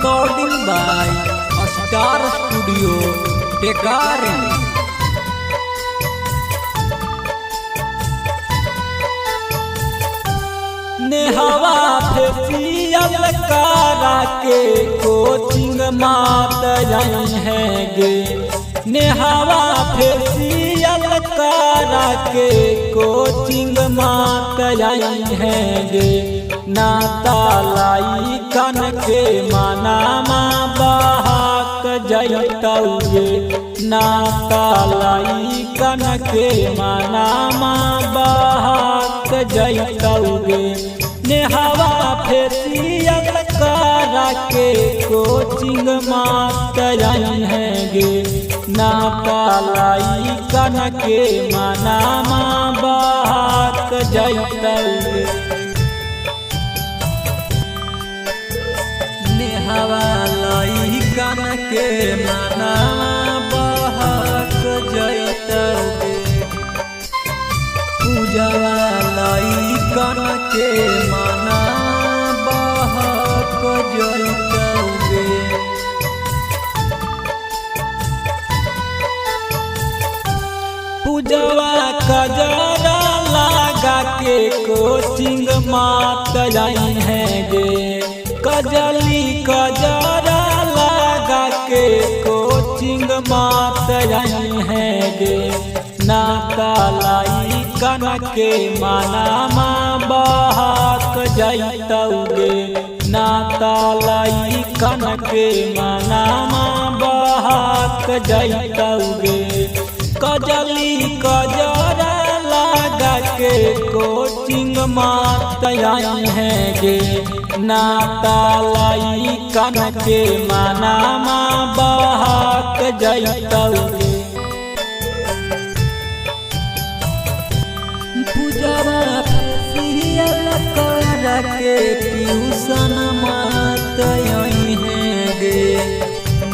recording by Star Studio, Tekari. नेहवा facial करा के कोचिंग मात है गे। नेहवा फेसियल करा के कोचिंग मात है गे। नाता लाई कन के माना बहाक जयतौगे। नाता लाई कन के माना बहाक जयतौगे। नेहवा फेसियल करा के कोचिंग मास्टर है गे। नाता लाई कन के माना बहाक जयतौगे। नेहवा लाई कन के माना बहाक जयतौगे। पूजवा लाई कन के माना बहाक जयतौगे। पूजवा कजरा लगा के कोचिंग मात है गे। कजली कजरा लगा के कोचिंग मात है गे। नाता लाई कन के माना बहाक जयतौगे। नाता लाई कन के माना बहाक जयतौगे। कजली कजरा लगा के कोचिंग मात है गे। नाता लाई कन के माना बहाक जयतौगे। पूजवा फेसियल करा के ट्यूशन मात है गे।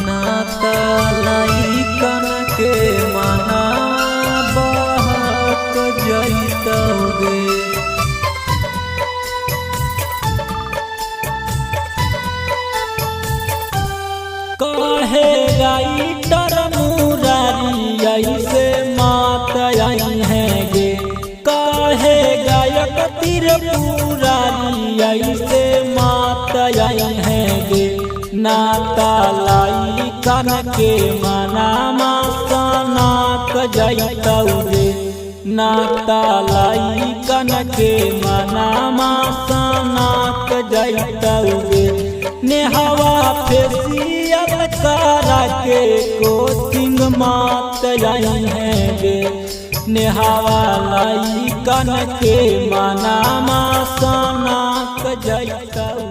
नाता लाई कन के माना बहाक जयतौगे। कहे राइटर मुरारी ऐसे मात है गे। कहे गायक त्रिपुरारी ऐसे मात है गे। नाता लाई कन के माना सनाक जयतौगे। नाता लाई कन के माना सनाक जयतौगे। नेहवा फेसियल करा के कोचिंग मात है गे। नेहवा लाई कन के माना सनाक जयतौगे।